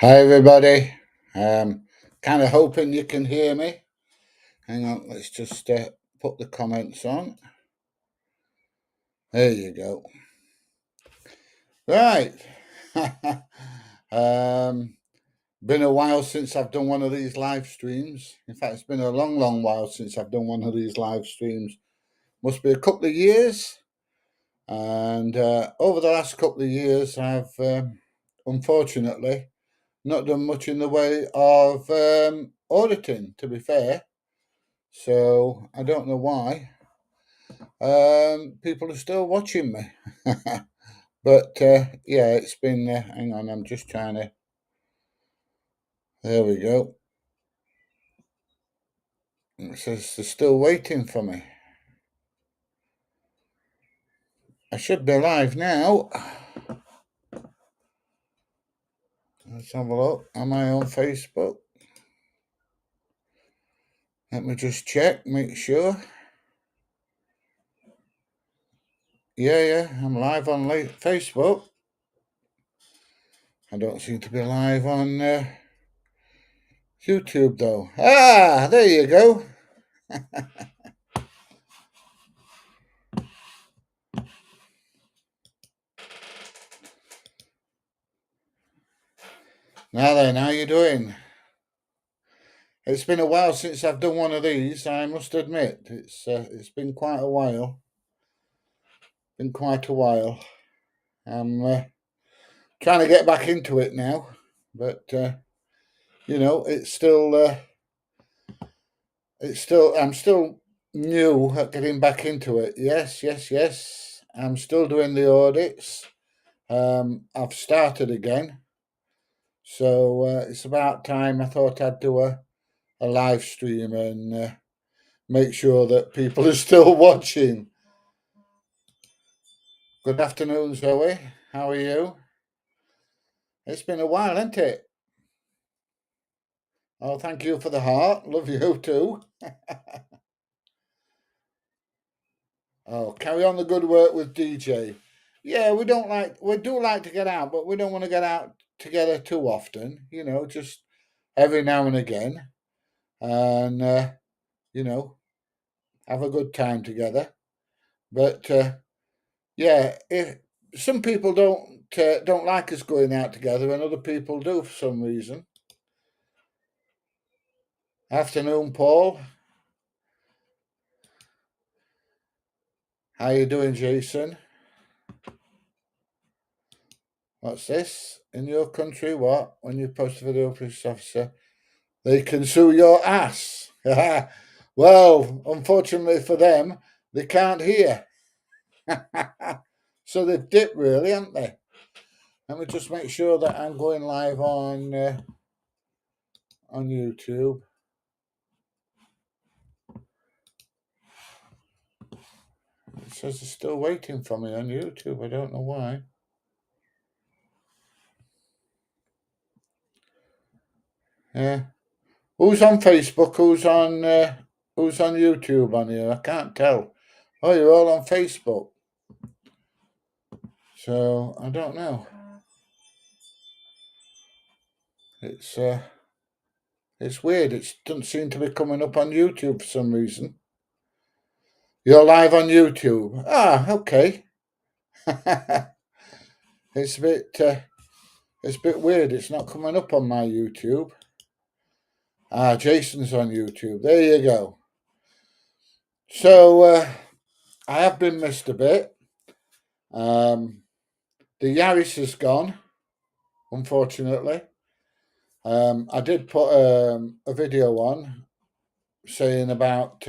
Hi everybody. Kind of hoping you can hear me. Hang on, let's just put the comments on. There you go. Right. um, Been a while since I've done one of these live streams. In fact, it's been a long while since I've done one of these live streams. Must be a couple of years. And over the last couple of years, I've unfortunately not done much in the way of auditing, to be fair. So I don't know why people are still watching me. But yeah, it's been. Hang on, I'm just trying to. There we go. It says they're still waiting for me. I should be live now. Let's have a look. Am I on Facebook? Let me just check, make sure. Yeah, I'm live on Facebook. I don't seem to be live on YouTube though. Ah, there you go. Now then, how you doing? It's been a while since I've done one of these. I must admit, it's been quite a while. Been quite a while. I'm trying to get back into it now, but it's still. I'm still new at getting back into it. Yes. I'm still doing the audits. I've started again, so it's about time. I thought I'd do a live stream and make sure that people are still watching. Good afternoon, Zoe. How are you? It's been a while, hasn't it? Oh, thank you for the heart. Love you too. Oh, carry on the good work with DJ. Yeah, we do like to get out, but we don't want to get out together too often. Just every now and again, and have a good time together. But yeah, if some people don't like us going out together, and other people do for some reason. Afternoon, Paul. How you doing, Jason? What's this? In your country, what? When you post a video, police officer, they can sue your ass. Well, unfortunately for them, they can't hear. So they've dipped, really, haven't they? Let me just make sure that I'm going live on YouTube. It says they're still waiting for me on YouTube. I don't know why. Yeah. Who's on Facebook? Who's on YouTube on here? I can't tell. Oh, you're all on Facebook. So I don't know. It's weird. It doesn't seem to be coming up on YouTube for some reason. You're live on YouTube. Ah, okay. It's a bit weird. It's not coming up on my YouTube. Ah, Jason's on YouTube. There you go. So I have been missed a bit. The Yaris is gone, unfortunately. I did put a video on saying about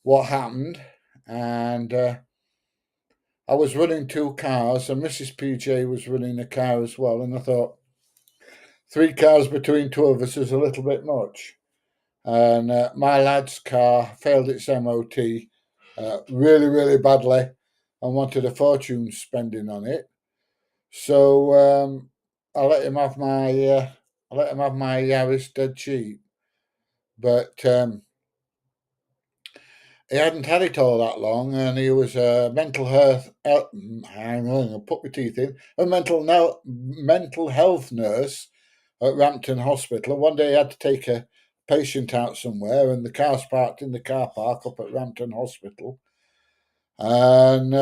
what happened, and I was running two cars, and Mrs. PJ was running a car as well, and I thought 3 cars between two of us is a little bit much. And my lad's car failed its MOT really badly, and wanted a fortune spending on it. So I let him have my Yaris dead cheap, but he hadn't had it all that long, and he was a mental health. Hang on, I'll put my teeth in. A mental health nurse at Rampton Hospital. One day I had to take a patient out somewhere, and the car's parked in the car park up at Rampton Hospital. And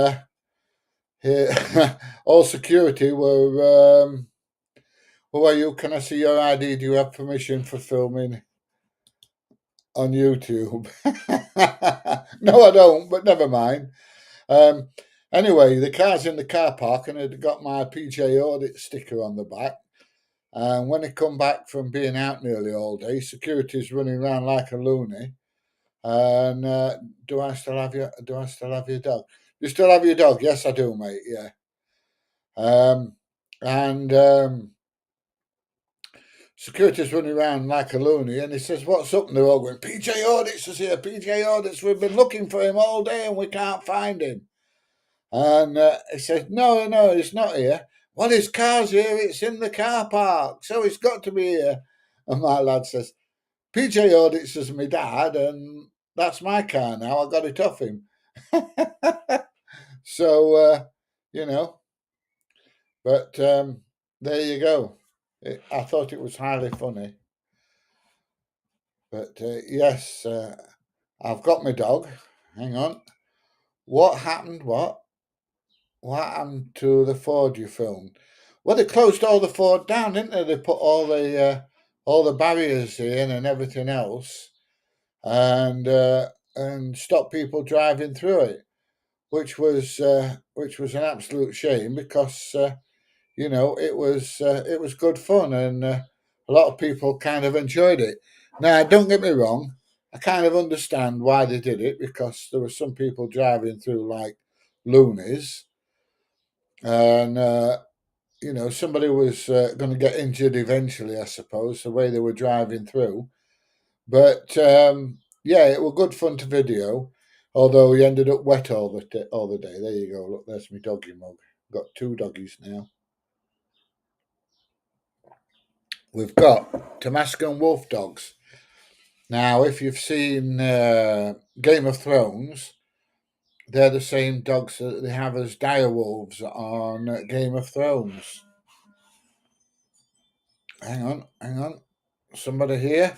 all security were, who are you? Can I see your ID? Do you have permission for filming on YouTube? No, I don't, but never mind. Anyway, the car's in the car park and it got my PJ audit sticker on the back. And when I come back from being out nearly all day, security's running around like a loony. And do I still have your dog? You still have your dog? Yes, I do, mate. Yeah. And security's running around like a loony, and he says, "What's up?" And they're all going, "PJ Audits is here. PJ Audits. We've been looking for him all day, and we can't find him." And he says, "No, he's not here." "Well, his car's here. It's in the car park, so he's got to be here." And my lad says, "PJ Audits is my dad, and that's my car now. I got it off him." So, you know, but there you go. I thought it was highly funny. But yes, I've got my dog. Hang on. What happened? What happened to the Ford you filmed? Well, they closed all the Ford down, didn't they? They put all the barriers in and everything else, and stopped people driving through it, which was an absolute shame because it was good fun, and a lot of people kind of enjoyed it. Now, don't get me wrong, I kind of understand why they did it because there were some people driving through like loonies, and somebody was going to get injured eventually, I suppose, the way they were driving through. But yeah, it was good fun to video. Although he ended up wet all the day. There you go. Look, there's my doggy mug. Got two doggies now. We've got Damascus wolf dogs. Now, if you've seen Game of Thrones, they're the same dogs that they have as dire wolves on Game of Thrones. Hang on. Somebody here?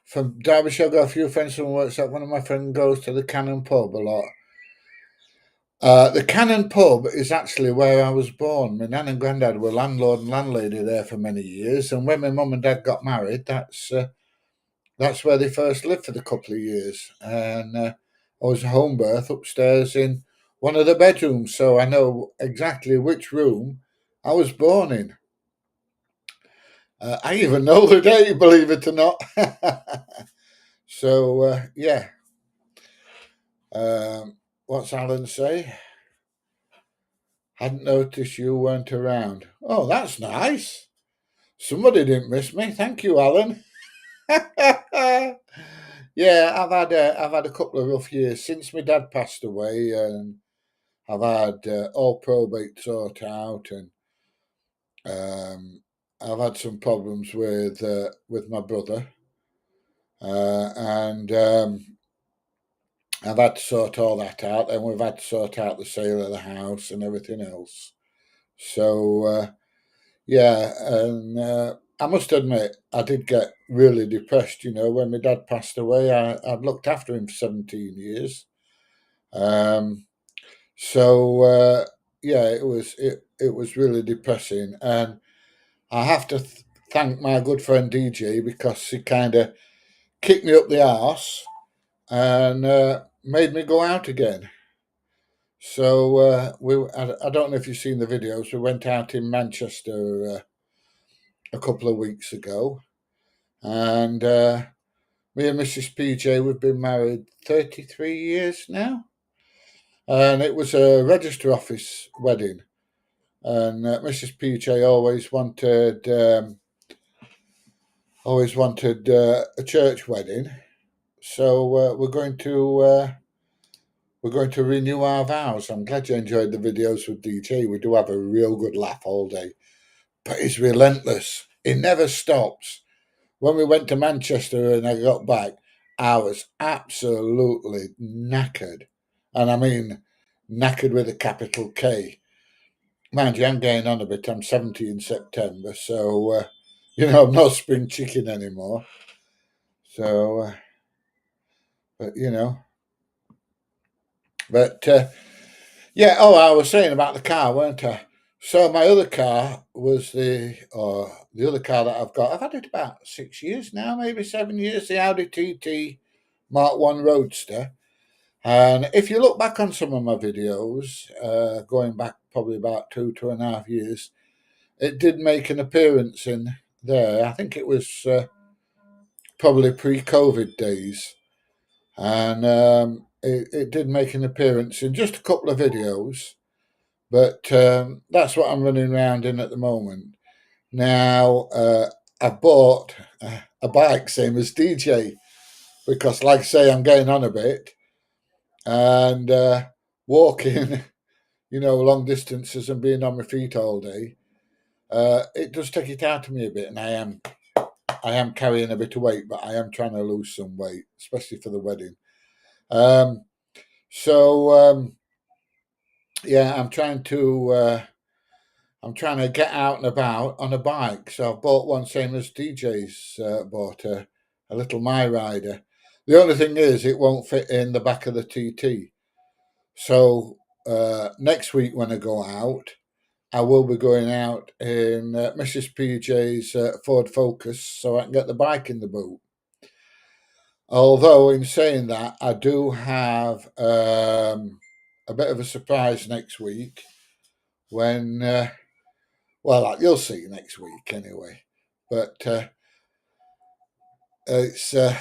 From Derbyshire, I've got a few friends from works at. One of my friends goes to the Cannon pub a lot. The Cannon pub is actually where I was born. My nan and granddad were landlord and landlady there for many years, and when my mum and dad got married, that's where they first lived for the couple of years. And I was a home birth upstairs in one of the bedrooms, so I know exactly which room I was born in. I even know the day, believe it or not. So, yeah. What's Alan say? Hadn't noticed you weren't around. Oh, that's nice. Somebody didn't miss me. Thank you, Alan. Yeah, I've had a couple of rough years since my dad passed away, and I've had all probate sort out, and I've had some problems with my brother, and I've had to sort all that out. Then we've had to sort out the sale of the house and everything else. So yeah, and I must admit, I did get really depressed. When my dad passed away, I'd looked after him for 17 years. So yeah, it was really depressing, and I have to thank my good friend DJ because he kind of kicked me up the arse and made me go out again. So I don't know if you've seen the videos. We went out in Manchester a couple of weeks ago, and me and Mrs. PJ, we've been married 33 years now, and it was a register office wedding. And Mrs. PJ always wanted a church wedding, so we're going to renew our vows. I'm glad you enjoyed the videos with DJ. We do have a real good laugh all day, but he's relentless. He never stops. When we went to Manchester and I got back, I was absolutely knackered, and I mean knackered with a capital K. Mind you, I'm getting on a bit. I'm 70 in September, so I'm not spring chicken anymore. So, but yeah. Oh, I was saying about the car, weren't I? So my other car was the other car that I've got. I've had it about 6 years now, maybe 7 years. The Audi TT Mark One Roadster. And if you look back on some of my videos, going back probably about 2.5 years, it did make an appearance in there. I think it was probably pre-COVID days, and it did make an appearance in just a couple of videos. But that's what I'm running around in at the moment. Now I've bought a bike, same as DJ, because, like I say, I'm getting on a bit and walking, long distances and being on my feet all day. It does take it out of me a bit, and I am carrying a bit of weight, but I am trying to lose some weight, especially for the wedding. Um, so yeah, I'm trying to get out and about on a bike. So I've bought one, same as DJ's bought a little My Rider. The only thing is, it won't fit in the back of the TT. So next week when I go out, I will be going out in Mrs. PJ's Ford Focus, so I can get the bike in the boot. Although, in saying that, I do have a bit of a surprise next week when, well, you'll see next week anyway. But it's a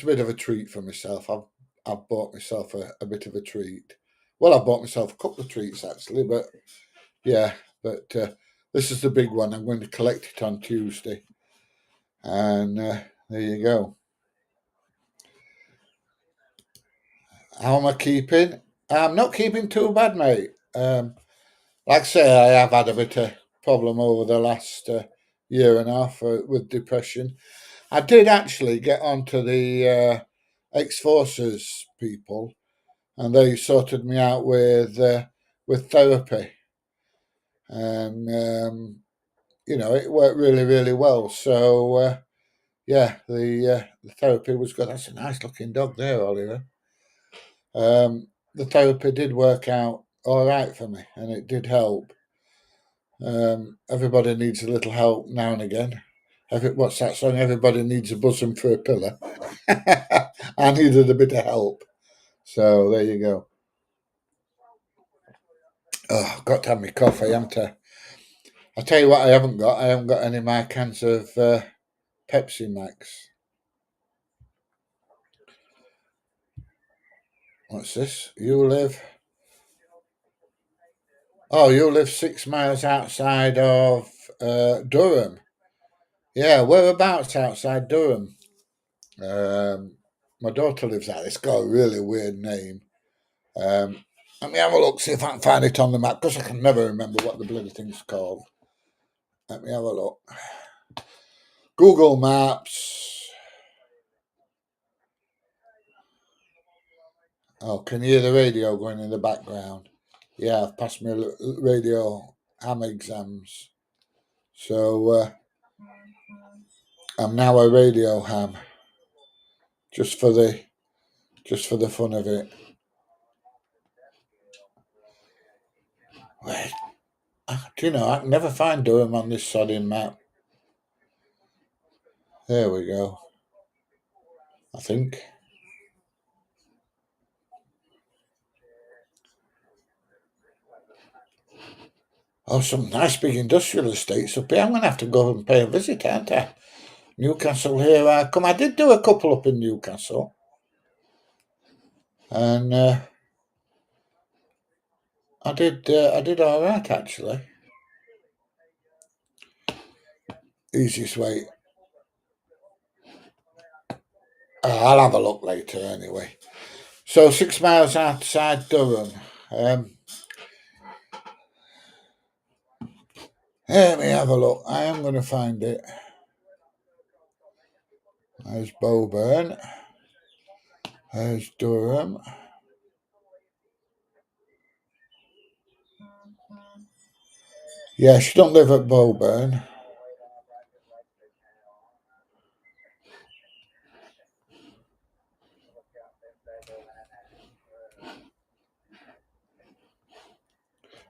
bit of a treat for myself. I've bought myself a bit of a treat. Well, I've bought myself a couple of treats actually, but yeah, but this is the big one. I'm going to collect it on Tuesday, and there you go. How am I keeping? I'm not keeping too bad, mate. Like I say, I have had a bit of problem over the last year and a half with depression. I did actually get onto the ex-forces people, and they sorted me out with therapy, and it worked really, really well. So yeah, the therapy was good. That's a nice looking dog there, Oliver. The therapy did work out all right for me, and it did help. Everybody needs a little help now and again. What's that song? Everybody needs a bosom for a pillow. I needed a bit of help. So there you go. Oh, got to have my coffee, haven't I? I'll tell you what I haven't got. I haven't got any of my cans of Pepsi Max. What's this? You live 6 miles outside of Durham. Yeah, whereabouts outside Durham? My daughter lives there. It's got a really weird name. Let me have a look, see if I can find it on the map, because I can never remember what the bloody thing's called. Let me have a look. Google Maps. Oh, can you hear the radio going in the background? Yeah, I've passed my radio ham exams. So I'm now a radio ham. Just for the fun of it. Wait, do you know, I can never find Durham on this sodding map. There we go. I think. Oh, some nice big industrial estates up here. I'm going to have to go and pay a visit, aren't I? Newcastle, here I come. I did do a couple up in Newcastle. And I did all right, actually. Easiest way. I'll have a look later anyway. So 6 miles outside Durham. Let me have a look. I am going to find it. There's Bowburn. There's Durham. Yeah, she don't live at Bowburn.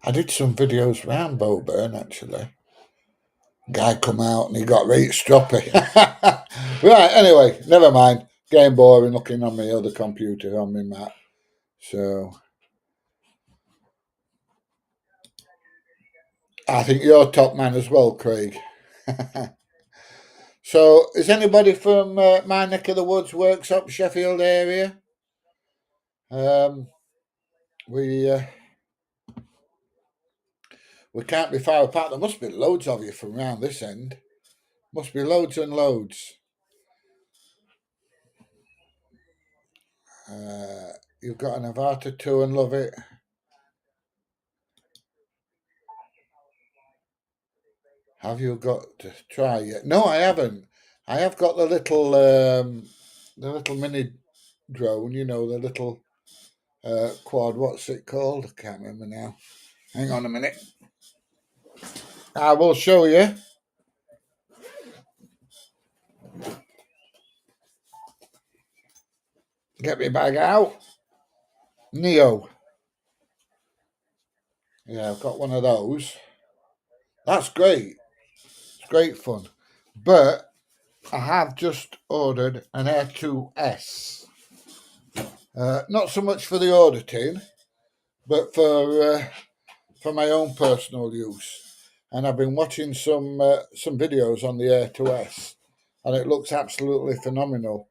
I did some videos around Boburn actually. Guy come out and he got right stroppy. Right, anyway, never mind. Getting boring looking on my other computer on my Mac. So I think you're top man as well, Craig. So is anybody from my neck of the woods, Worksop, Sheffield area? We we can't be far apart. There must be loads of you from around this end. Must be loads and loads. You've got an Avata too and love it. Have you got to try yet? No, I haven't. I have got the little mini drone. You know, the little quad. What's it called? I can't remember now. Hang on a minute. I will show you. Get my bag out. Neo. Yeah, I've got one of those. That's great. It's great fun. But I have just ordered an Air 2S. Not so much for the auditing, but for my own personal use. And I've been watching some videos on the Air 2S, and it looks absolutely phenomenal.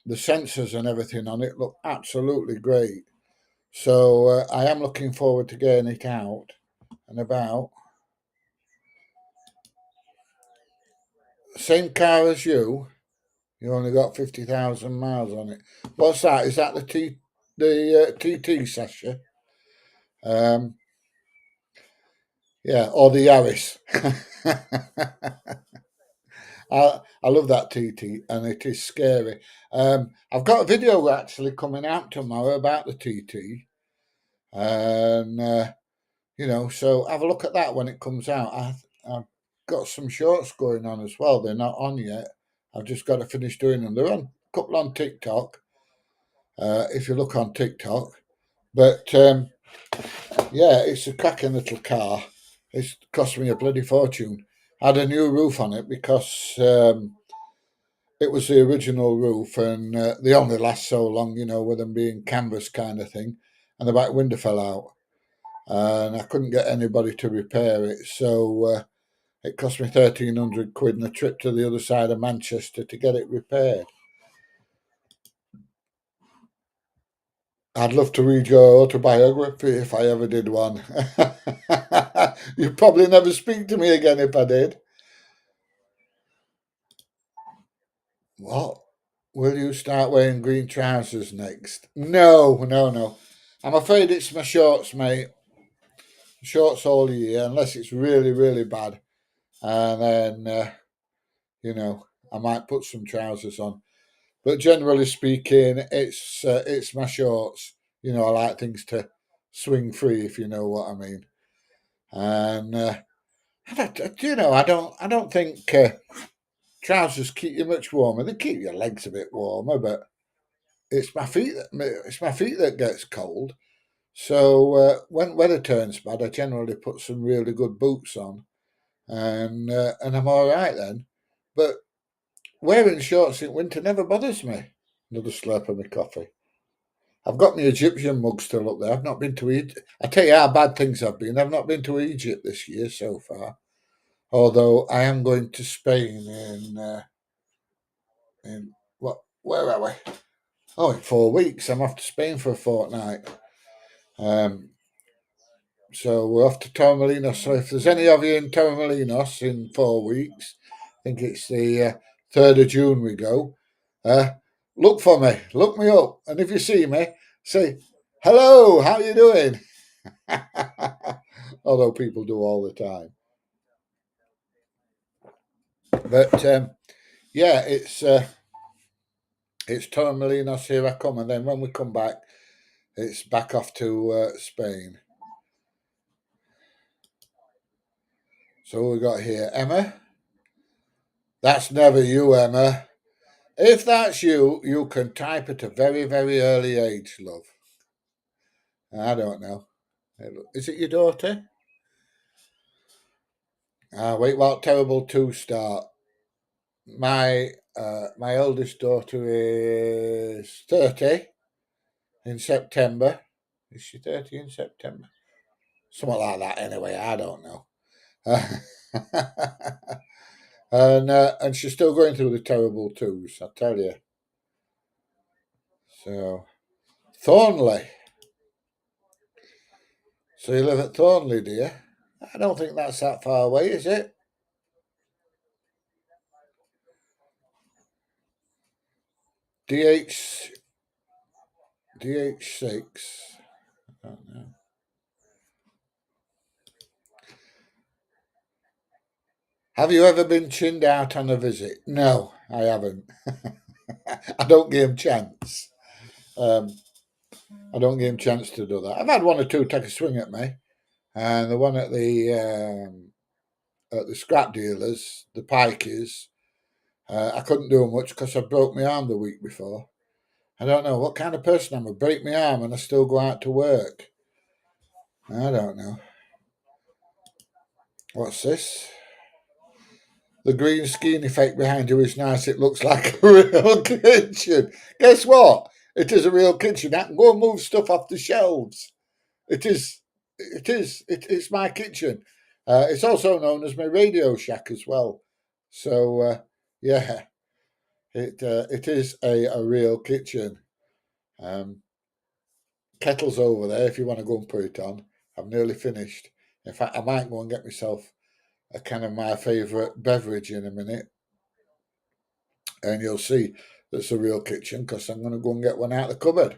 The sensors and everything on it look absolutely great. So I am looking forward to getting it out and about. Same car as you. You only got 50,000 miles on it. What's that? Is that the TT session? Yeah, or the Yaris. I love that TT, and it is scary. I've got a video actually coming out tomorrow about the TT, and so have a look at that when it comes out. I've got some shorts going on as well. They're not on yet. I've just got to finish doing them. They're on a couple on TikTok. If you look on TikTok, but yeah, it's a cracking little car. It's cost me a bloody fortune. I had a new roof on it because it was the original roof, and they only last so long, with them being canvas kind of thing. And the back window fell out, and I couldn't get anybody to repair it. So it cost me £1,300 and a trip to the other side of Manchester to get it repaired. I'd love to read your autobiography if I ever did one. You'd probably never speak to me again if I did. What? Will you start wearing green trousers next? No, no, no. I'm afraid it's my shorts, mate. Shorts all year, unless it's really, really bad. And then, I might put some trousers on. But generally speaking, it's my shorts. I like things to swing free, if you know what I mean. And I don't think trousers keep you much warmer. They keep your legs a bit warmer, but it's my feet that gets cold. So when weather turns bad, I generally put some really good boots on, and I'm all right then. But wearing shorts in winter never bothers me. Another slurp of my coffee. I've got my Egyptian mug still up there. I've not been to Egypt. I tell you how bad things have been. I've not been to Egypt this year so far. Although I am going to Spain in what? Where are we? Oh, in 4 weeks. I'm off to Spain for a fortnight. So we're off to Torremolinos. So if there's any of you in Torremolinos in 4 weeks, I think it's the 3rd of June we go. Look for me. Look me up. And if you see me, say, hello, how you doing? Although people do all the time. But yeah, it's Torremolinos, here I come. And then when we come back, it's back off to Spain. So we got here Emma. That's never you, Emma. If that's you, you can type at a very, very early age, love. I don't know. Is it your daughter? Wait, what terrible 2 start. My eldest daughter is 30 in September. Is she 30 in September? Something like that anyway, I don't know. And she's still going through the terrible 2s, I tell you. So, Thornley. So you live at Thornley, do you? I don't think that's that far away, is it? DH6. I don't know. Have you ever been chinned out on a visit? No, I haven't. I don't give him chance. I don't give him chance to do that. I've had 1 or 2 take a swing at me, and the one at the scrap dealers, the Pikeys, I couldn't do much because I broke my arm the week before. I don't know what kind of person I'm. I break my arm and I still go out to work. I don't know. What's this? The green screen effect behind you is nice. It looks like a real kitchen. Guess what? It is a real kitchen. I can go and move stuff off the shelves. It is. It is. It's my kitchen. It's also known as my radio shack as well. So yeah, it is a real kitchen. Kettle's over there if you want to go and put it on. I've nearly finished. In fact, I might go and get myself a kind of my favourite beverage in a minute. And you'll see that's a real kitchen because I'm going to go and get one out of the cupboard.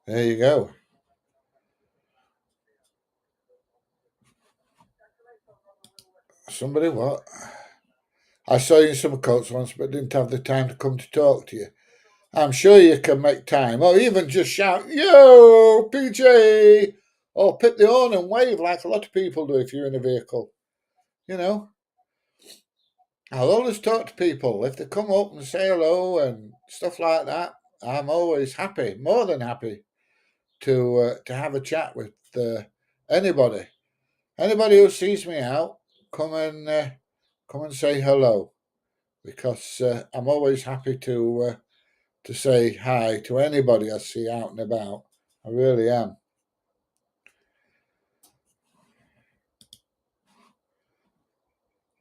There you go. Somebody what? I saw you in summer coats once but didn't have the time to come to talk to you. I'm sure you can make time, or even just shout, "Yo, PJ!" Or pip the horn and wave like a lot of people do if you're in a vehicle. You know, I'll always talk to people. If they come up and say hello and stuff like that, I'm always happy, more than happy, to have a chat with anybody. Anybody who sees me out, come and say hello, because I'm always happy to say hi to anybody I see out and about. I really am.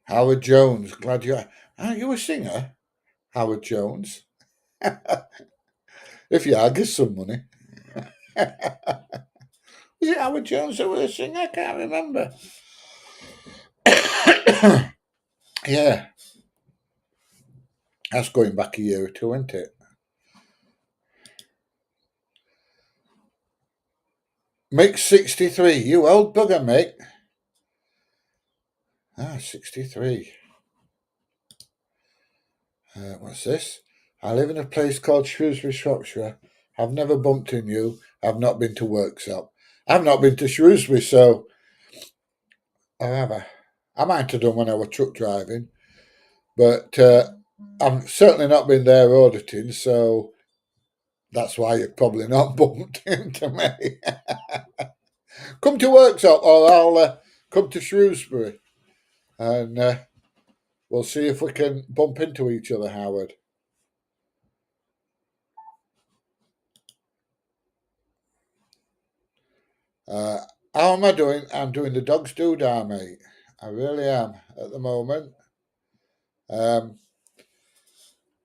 Howard Jones, glad you are you a singer? Howard Jones. If you are, give some money. Was it Howard Jones that was a singer? I can't remember. Yeah. That's going back a year or 2, isn't it? Mick 63. You old bugger, mate. 63. What's this? I live in a place called Shrewsbury, Shropshire. I've never bumped in you. I've not been to Worksop. I've not been to Shrewsbury, so however, I might have done when I was truck driving, but I've certainly not been there auditing, so that's why you've probably not bumped into me. Come to Worksop, or I'll come to Shrewsbury, and we'll see if we can bump into each other, Howard. How am I doing? I'm doing the dog's doodah, mate. I really am at the moment. Um,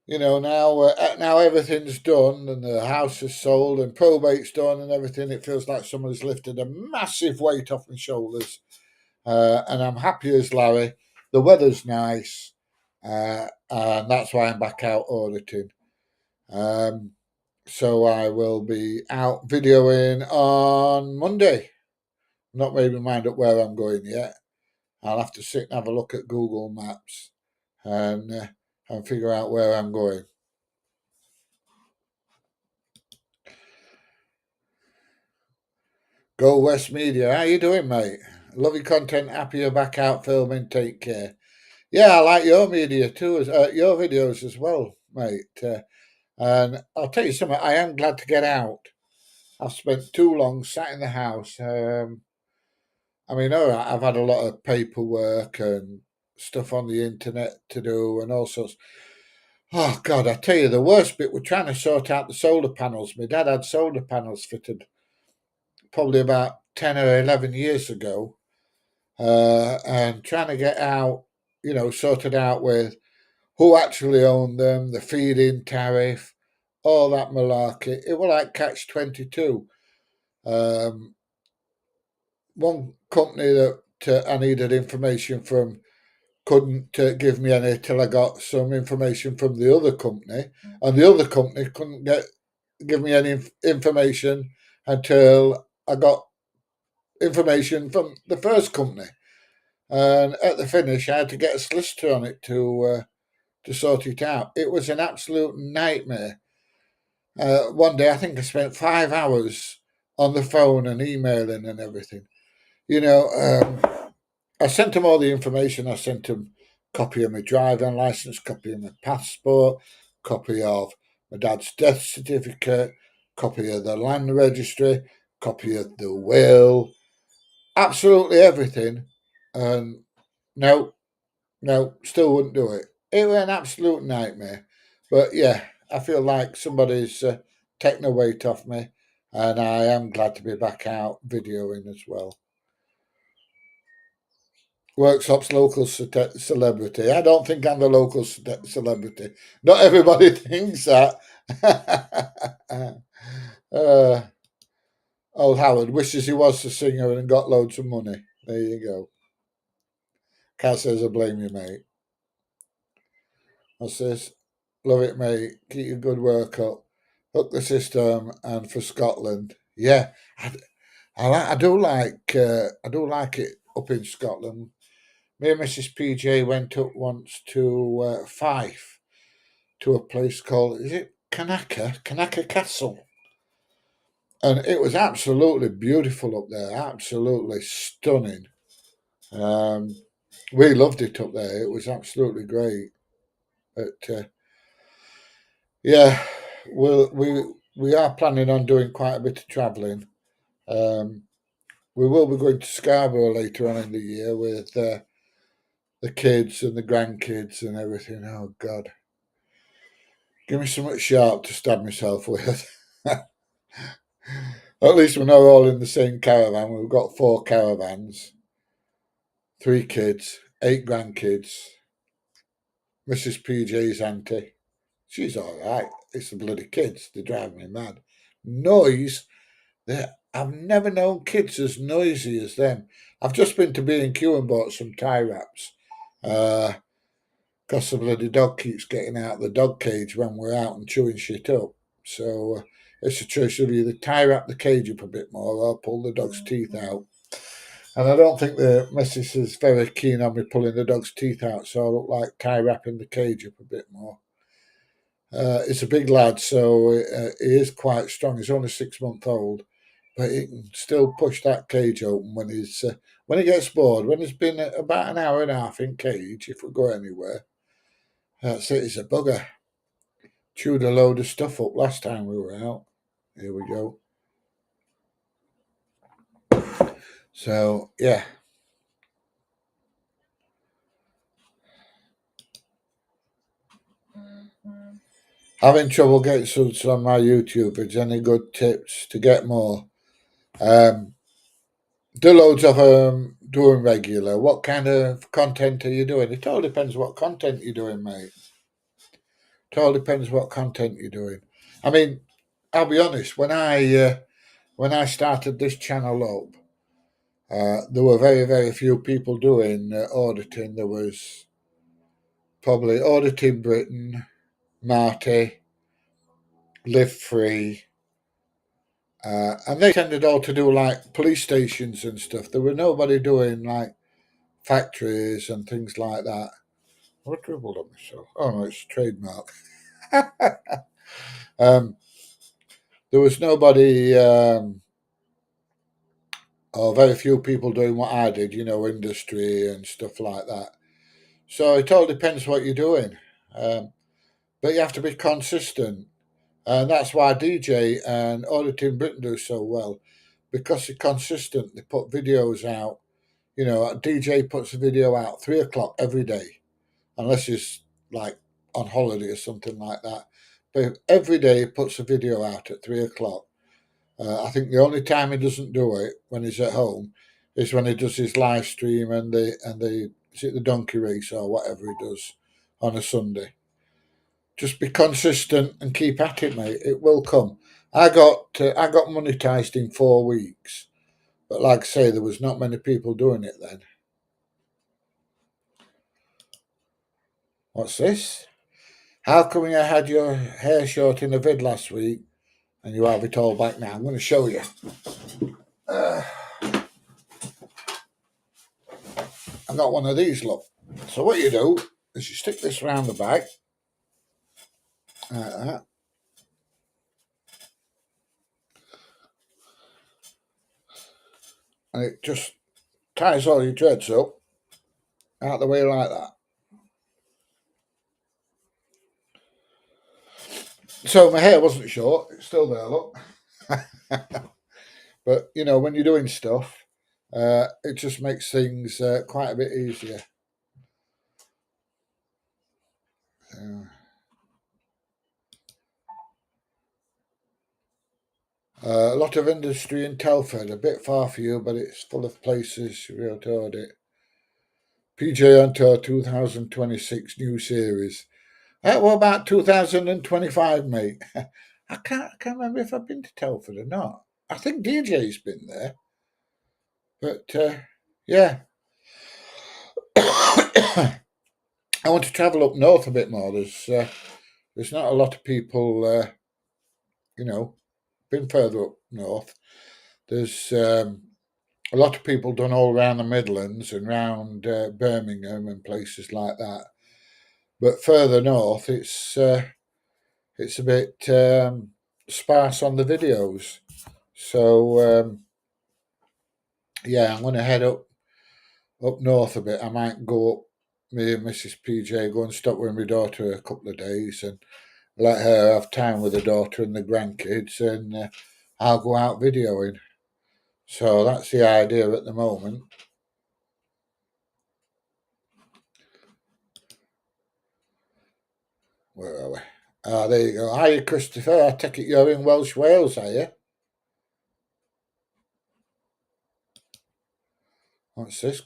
now everything's done and the house is sold and probate's done and everything. It feels like somebody's lifted a massive weight off my shoulders, and I'm happy as Larry. The weather's nice, and that's why I'm back out auditing. So I will be out videoing on Monday. Not made my mind up where I'm going yet. I'll have to sit and have a look at Google Maps and figure out where I'm going. Go West Media. How you doing, mate? Love your content. Happy you're back out filming. Take care. Yeah, I like your media too, your videos as well, mate. And I'll tell you something. I am glad to get out. I've spent too long sat in the house. I mean, all right, I've had a lot of paperwork and stuff on the internet to do and all sorts. Oh God, I tell you, the worst bit, we're trying to sort out the solar panels. My dad had solar panels fitted probably about 10 or 11 years ago, and trying to get out, sorted out with who actually owned them, the feed-in tariff, all that malarkey. It was like catch 22. Um, One company that I needed information from couldn't give me any till I got some information from the other company, and the other company couldn't give me any information until I got information from the first company. And at the finish, I had to get a solicitor on it to sort it out. It was an absolute nightmare. One day, I think I spent 5 hours on the phone and emailing and everything. I sent him all the information. I sent him a copy of my driving license, copy of my passport, copy of my dad's death certificate, copy of the land registry, copy of the will, absolutely everything. And no, no, still wouldn't do it. It was an absolute nightmare. But yeah, I feel like somebody's taken the weight off me, and I am glad to be back out videoing as well. Workshops local celebrity. I don't think I'm the local celebrity. Not everybody thinks that. uh, Old Howard wishes he was a singer and got loads of money. There you go. Cat says, I blame you, mate. I says, love it, mate. Keep your good work up. Hook the system, and for Scotland, yeah, I do like it up in Scotland. Me and Mrs. PJ went up once to Fife, to a place called, is it Kanaka Castle, and it was absolutely beautiful up there, absolutely stunning. Um, we loved it up there. It was absolutely great. But yeah, we are planning on doing quite a bit of travelling. Um, we will be going to Scarborough later on in the year with the kids and the grandkids and everything. Oh God, give me something sharp to stab myself with. At least we're not all in the same caravan. We've got 4 caravans, 3 kids, 8 grandkids. Mrs. PJ's auntie, she's all right. It's the bloody kids. They drive me mad. Noise. I've never known kids as noisy as them. I've just been to B&Q and bought some tie wraps. Because the bloody dog keeps getting out of the dog cage when we're out and chewing shit up. So it's a choice of either tie wrap the cage up a bit more or pull the dog's teeth out. And I don't think the missus is very keen on me pulling the dog's teeth out, so I look like tie wrapping the cage up a bit more. It's a big lad, so he is quite strong. He's only 6 months old, but he can still push that cage open when he gets bored. When he's been about an hour and a half in cage, if we go anywhere, that's it. He's a bugger. Chewed a load of stuff up last time we were out. Here we go. So yeah. Having trouble getting subs on my YouTube. Is any good tips to get more? Do loads of doing regular. What kind of content are you doing? It all depends what content you're doing, mate. It all depends what content you're doing. I mean, I'll be honest. When I started this channel up, there were very very few people doing auditing. There was probably Auditing Britain, Marty, Live Free, and they tended all to do like police stations and stuff. There were nobody doing like factories and things like that. I dribbled on myself. Oh no, it's trademark. um, there was nobody, or very few people doing what I did, industry and stuff like that. So it all depends what you're doing. But you have to be consistent. And that's why DJ and Auditing Britain do so well, because they're consistent. They put videos out you know, a DJ puts a video out 3 o'clock every day, unless he's like on holiday or something like that. But every day he puts a video out at 3 o'clock. I think the only time he doesn't do it when he's at home is when he does his live stream and the is it the donkey race or whatever he does on a Sunday. Just be consistent and keep at it, mate. It will come. I got monetized in 4 weeks, but like I say, there was not many people doing it then. What's this? How come you had your hair short in a vid last week and you have it all back now? I'm going to show you. I got one of these, look. So what you do is you stick this around the back, like that. And it just ties all your dreads up out the way like that. So my hair wasn't short, it's still there, look. But, you know, when you're doing stuff, it just makes things quite a bit easier. A lot of industry in Telford, a bit far for you, but it's full of places you'll be able to audit. PJ on Tour 2026 new series. What about 2025, mate? I can't remember if I've been to Telford or not. I think DJ's been there. But, yeah. I want to travel up north a bit more. There's not a lot of people, you know, been further up north. There's a lot of people done all around the Midlands and round Birmingham and places like that. But further north, it's a bit sparse on the videos. So yeah, I'm going to head up north a bit. I might go up. Me and Mrs. PJ go and stop with my daughter a couple of days and let her have time with the daughter and the grandkids, and I'll go out videoing. So that's the idea at the moment. Where are we? Ah, there you go. Hi, Christopher. I take it you're in Welsh Wales, are you? What's this?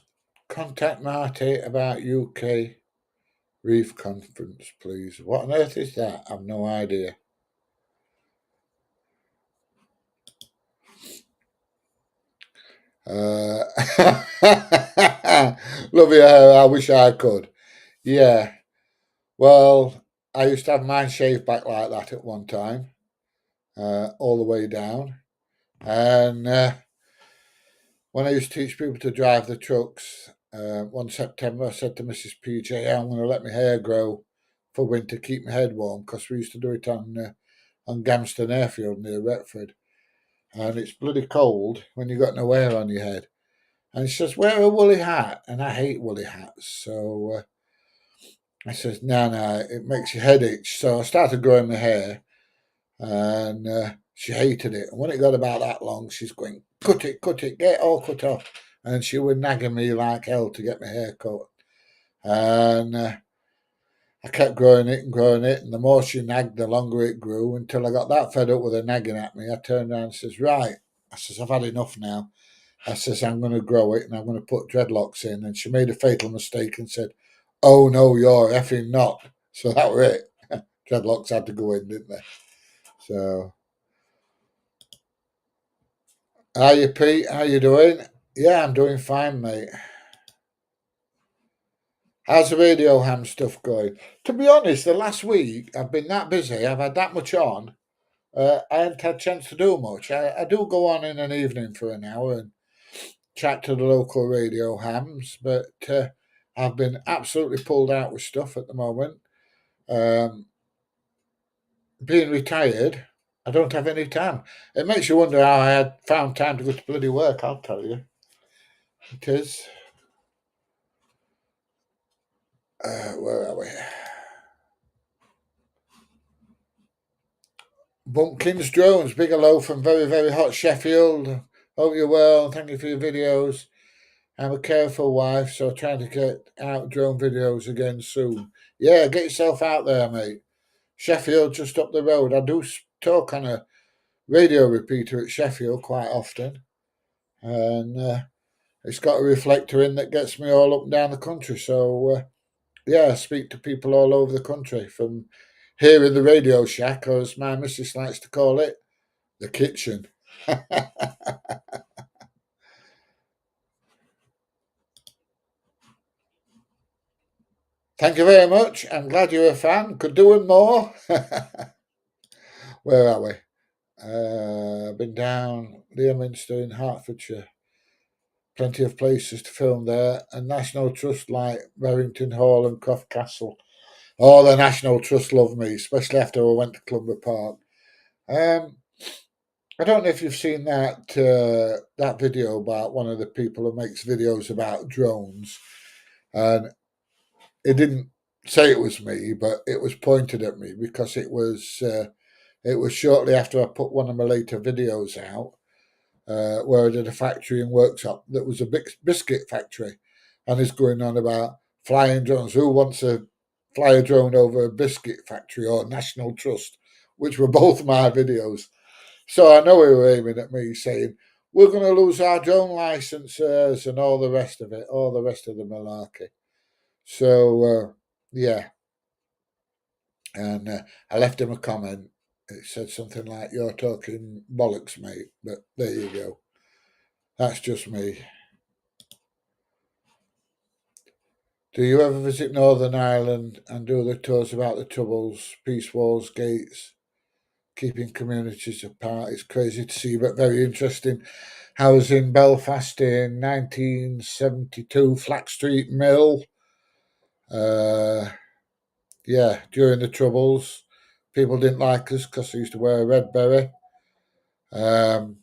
Contact Marty about UK Reef Conference, please. What on earth is that? I've no idea. Love you. I wish I could. Yeah. Well, I used to have mine shaved back like that at one time, all the way down. And when I used to teach people to drive the trucks, one September, I said to Mrs. PJ, I'm going to let my hair grow for winter, keep my head warm, because we used to do it on Gamston Airfield near Retford. And it's bloody cold when you've got no hair on your head. And she says, wear a woolly hat. And I hate woolly hats. So I says, no, it makes your head itch. So I started growing my hair. And she hated it. And when it got about that long, she's going, cut it, get it all cut off. And she was nagging me like hell to get my hair cut. And I kept growing it. And the more she nagged, the longer it grew, until I got that fed up with her nagging at me. I turned around and says, right. I says, I've had enough now. I says, I'm going to grow it and I'm going to put dreadlocks in. And she made a fatal mistake and said, oh, no, you're effing not. So that was it. Dreadlocks had to go in, didn't they? So, how you, Pete? How you doing? Yeah, I'm doing fine, mate. How's the radio ham stuff going? To be honest, the last week I've been that busy. I've had that much on. I haven't had a chance to do much. I do go on in an evening for an hour and chat to the local radio hams, but I've been absolutely pulled out with stuff at the moment. Being retired, I don't have any time. It makes you wonder how I had found time to go to bloody work, I'll tell you. It is. Where are we? Bumpkins Drones, big hello from very, very hot Sheffield. Hope you're well. Thank you for your videos. I'm a careful wife, so trying to get out drone videos again soon. Yeah, get yourself out there, mate. Sheffield, just up the road. I do talk on a radio repeater at Sheffield quite often, and it's got a reflector in that gets me all up and down the country. So, yeah, I speak to people all over the country from here in the radio shack, or as my missus likes to call it, the kitchen. Thank you very much. I'm glad you're a fan. Could do with more. Where are we? I've been down Leominster in Hertfordshire. Plenty of places to film there. And National Trust like Barrington Hall and Croft Castle. Oh, the National Trust love me, especially after I went to Clumber Park. Um, I don't know if you've seen that video about one of the people who makes videos about drones, and it didn't say it was me, but it was pointed at me because it was shortly after I put one of my later videos out, where I did a factory and workshop that was a biscuit factory, and is going on about flying drones. Who wants to fly a drone over a biscuit factory or National Trust, which were both my videos. So I know he were aiming at me, saying we're going to lose our drone licenses and all the rest of it, all the rest of the malarkey. So yeah, and I left him a comment. It said something like, "You're talking bollocks, mate." But there you go. That's just me. Do you ever visit Northern Ireland and do the tours about the troubles, peace walls, gates, keeping communities apart? It's crazy to see, but very interesting. I was in Belfast in 1972, Flack Street Mill. Uh, yeah, during the troubles, people didn't like us because I used to wear a red beret. Um,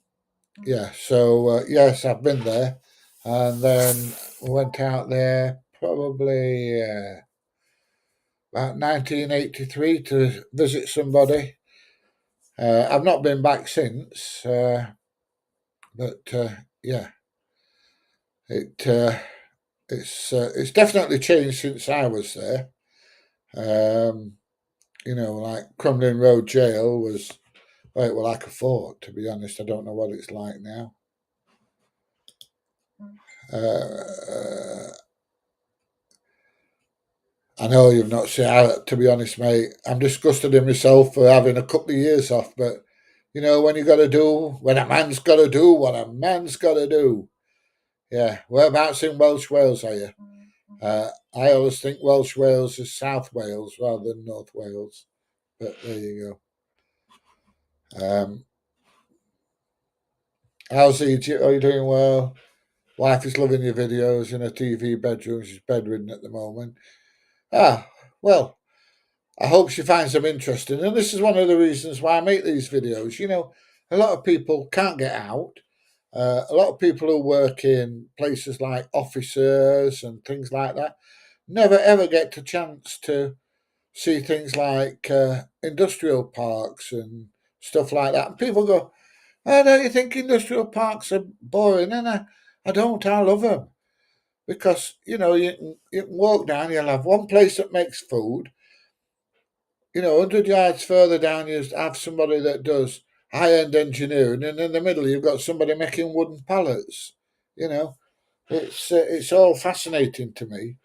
yeah, so yes, I've been there, and then went out there probably about 1983 to visit somebody. I've not been back since, but yeah, it it's definitely changed since I was there. Um, like Crumlin Road Jail was, well, it was like a fort. To be honest, I don't know what it's like now. Uh, I know you've not seen. To be honest, mate, I'm disgusted in myself for having a couple of years off. But when you got to do, when a man's got to do what a man's got to do. Yeah, whereabouts in Welsh Wales are you? I always think Welsh Wales is South Wales rather than North Wales. But there you go. How's Egypt? Are you doing well? Wife is loving your videos in her TV bedroom. She's bedridden at the moment. Ah, well, I hope she finds them interesting. And this is one of the reasons why I make these videos. A lot of people can't get out. A lot of people who work in places like officers and things like that never ever get the chance to see things like industrial parks and stuff like that. And people go, "Oh, don't you think industrial parks are boring?" And I don't. I love them because you can walk down. You'll have one place that makes food. 100 yards further down, you have somebody that does high-end engineering, and in the middle, you've got somebody making wooden pallets. You know, it's all fascinating to me,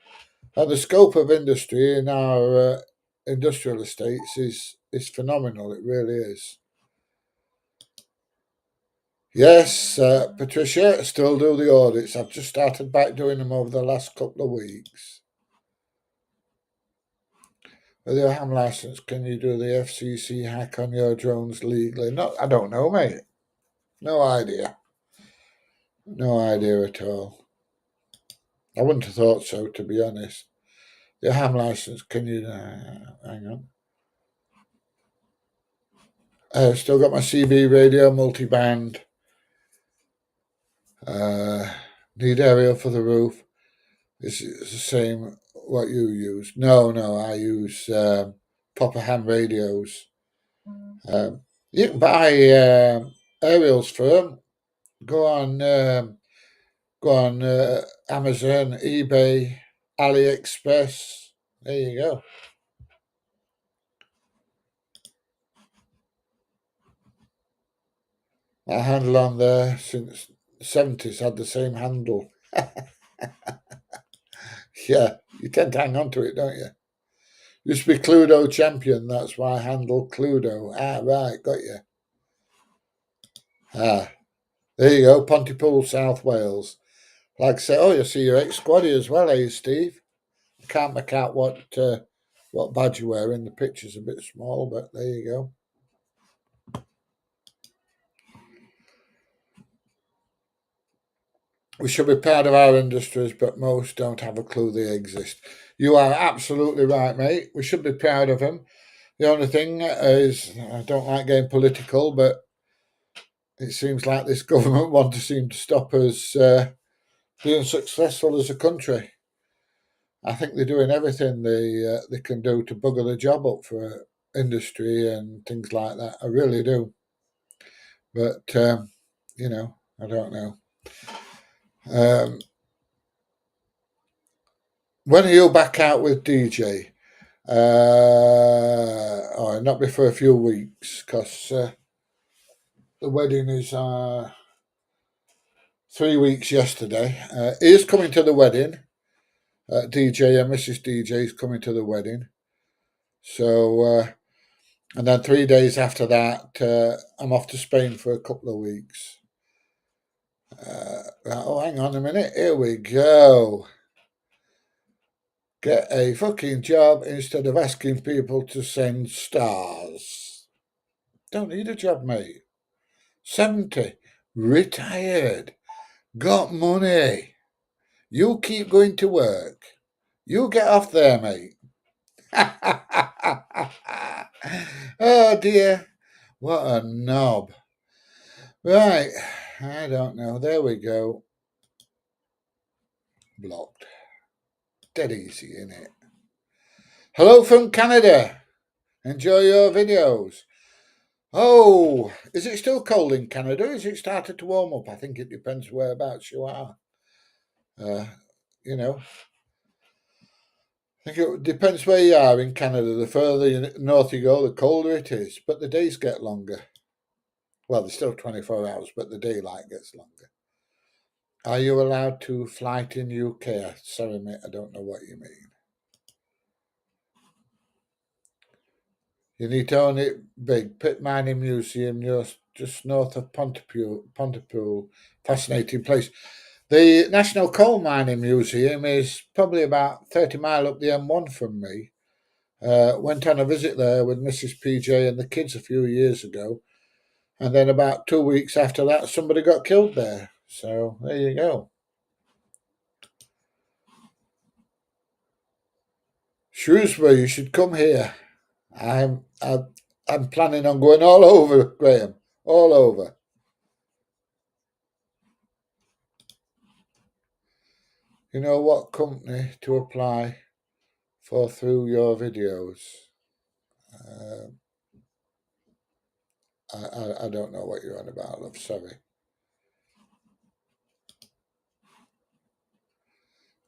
and the scope of industry in our industrial estates is phenomenal. It really is. Yes, Patricia, still do the audits. I've just started back doing them over the last couple of weeks. With your ham license, can you do the FCC hack on your drones legally? No, I don't know, mate. No idea. No idea at all. I wouldn't have thought so, to be honest. Your ham license, can you? Hang on. Still got my CB radio multiband. Uh, need aerial for the roof. It's the same what you use. No, I use proper ham radios. You can buy aerials for them. Go on, go on Amazon, eBay, AliExpress. There you go. That handle on there since the 70s had the same handle. Yeah, you tend to hang on to it, don't you? Used to be Cluedo champion, that's why I handle Cluedo. Ah, right, got you. Ah, there you go, Pontypool, South Wales. Like I say, oh, you see your ex-squaddy as well, eh, Steve? I can't make out what badge you're wearing. The picture's a bit small, but there you go. We should be proud of our industries, but most don't have a clue they exist. You are absolutely right, mate. We should be proud of them. The only thing is, I don't like getting political, but it seems like this government want to seem to stop us being successful as a country. I think they're doing everything they can do to bugger the job up for industry and things like that. I really do. But I don't know. When are you back out with DJ? Not before a few weeks, because the wedding is 3 weeks yesterday. He is coming to the wedding. DJ and Mrs. DJ is coming to the wedding. So, and then 3 days after that, I'm off to Spain for a couple of weeks. Hang on a minute. Here we go. Get a fucking job instead of asking people to send stars. Don't need a job, mate. 70. Retired. Got money. You keep going to work. You get off there, mate. Oh dear. What a knob. Right. I don't know. There we go. Blocked. Dead easy, innit? Hello from Canada. Enjoy your videos. Oh, is it still cold in Canada? Has it started to warm up? I think it depends whereabouts you are. I think it depends where you are in Canada. The further north you go, the colder it is, but the days get longer. Well, there's still 24 hours, but the daylight gets longer. Are you allowed to flight in UK? Sorry, mate, I don't know what you mean. You need to own it big. Pit Mining Museum, just north of Pontypool. Fascinating place. The National Coal Mining Museum is probably about 30 miles up the M1 from me. Went on a visit there with Mrs. PJ and the kids a few years ago. And then about 2 weeks after that, somebody got killed there. So there you go. Shrewsbury, you should come here. I'm planning on going all over, Graham. All over. You know what company to apply for through your videos? I don't know what you're on about, love. Sorry.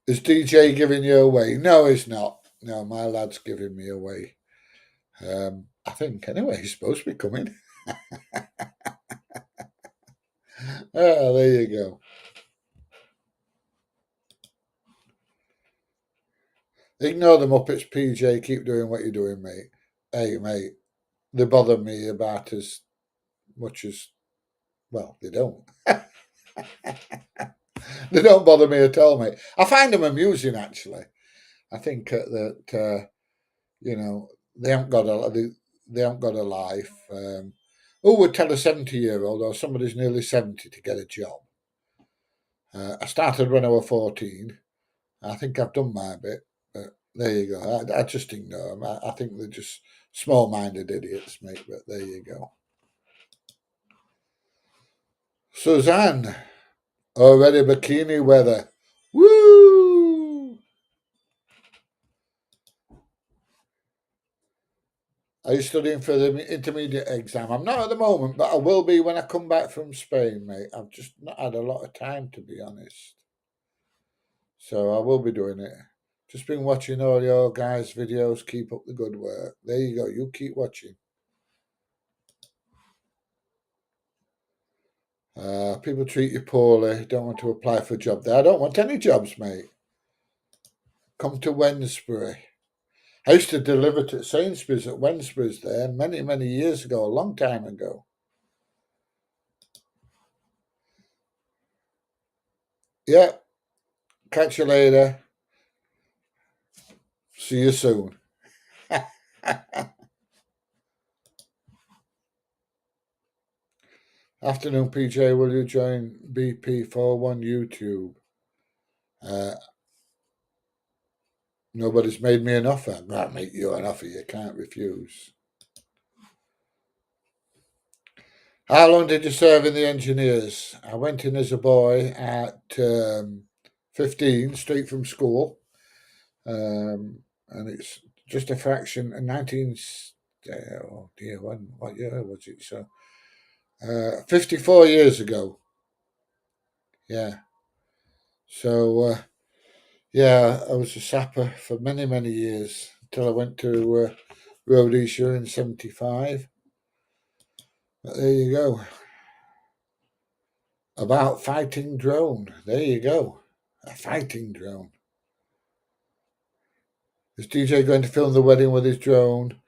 Is DJ giving you away? No, he's not. No, my lad's giving me away. I think, anyway, he's supposed to be coming. Oh, there you go. Ignore the Muppets, PJ. Keep doing what you're doing, mate. Hey, mate, they bother me about as much as, well, they don't. They don't bother me at all, mate. I find them amusing, actually. I think that they haven't got they haven't got a life. Who would tell a 70-year-old or somebody who's nearly 70 to get a job? I started when I was 14. I think I've done my bit, but there you go. I just ignore them. I think they're just small-minded idiots, mate, but there you go. Suzanne, already bikini weather. Woo! Are you studying for the intermediate exam? I'm not at the moment, but I will be when I come back from Spain, mate. I've just not had a lot of time, to be honest. So I will be doing it. Just been watching all your guys' videos. Keep up the good work. There you go. You keep watching. People treat you poorly. Don't want to apply for a job there. I don't want any jobs, mate. Come to Wednesbury. I used to deliver to Sainsbury's at Wednesbury's there many, many years ago, a long time ago. Yeah. Catch you later. See you soon. Afternoon, PJ. Will you join BP41 YouTube? Nobody's made me an offer. I'll make you an offer you can't refuse. How long did you serve in the engineers? I went in as a boy at 15, straight from school. And it's just a fraction. 19. Oh dear, what year was it? So, 54 years ago. Yeah. So, yeah, I was a sapper for many, many years until I went to Rhodesia in 75. But there you go. About fighting drone. There you go. A fighting drone. Is DJ going to film the wedding with his drone?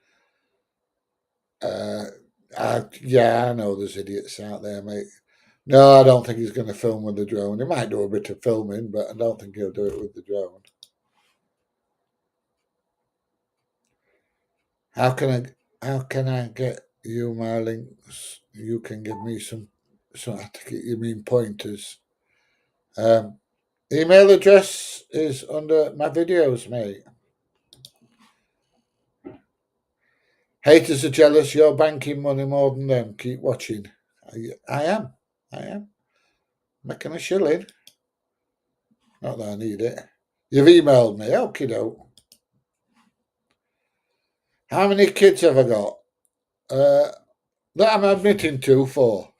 Yeah, I know there's idiots out there, mate. No, I don't think he's going to film with the drone. He might do a bit of filming, but I don't think he'll do it with the drone. How can I get you my links? You can give me some I think you mean pointers. Email address is under my videos, mate. Haters are jealous. You're banking money more than them. Keep watching. I am. Making a shilling. Not that I need it. You've emailed me. Okie doke. How many kids have I got? That I'm admitting to 4.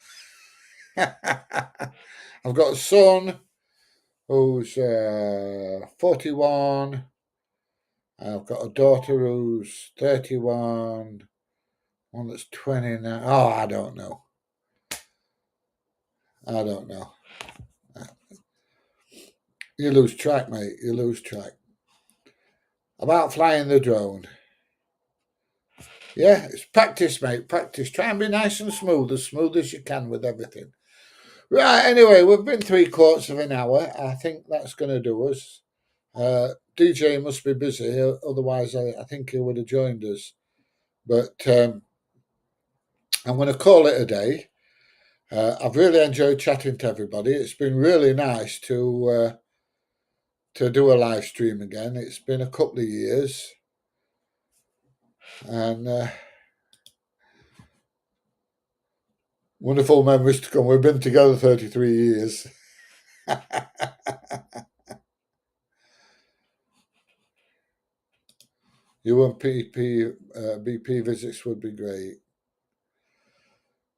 I've got a son who's 41. I've got a daughter who's 31. One that's 20 now. Oh, I don't know. You lose track, mate. You lose track. About flying the drone. Yeah, it's practice, mate. Practice. Try and be nice and smooth as you can with everything. Right, anyway, we've been 3/4 of an hour. I think that's going to do us. DJ must be busy, otherwise I think he would have joined us. But I'm going to call it a day. I've really enjoyed chatting to everybody. It's been really nice to do a live stream again. It's been a couple of years. And wonderful memories to come. We've been together 33 years. You and BP visits would be great.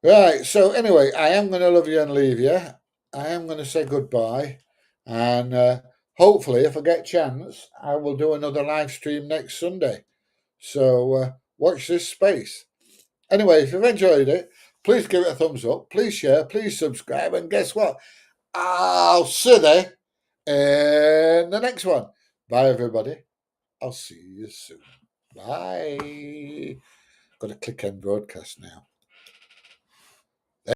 Right, so anyway, I am going to love you and leave you. I am going to say goodbye. And hopefully, if I get a chance, I will do another live stream next Sunday. So watch this space. Anyway, if you've enjoyed it, please give it a thumbs up. Please share. Please subscribe. And guess what? I'll see you in the next one. Bye, everybody. I'll see you soon. Bye. Got to click end broadcast now.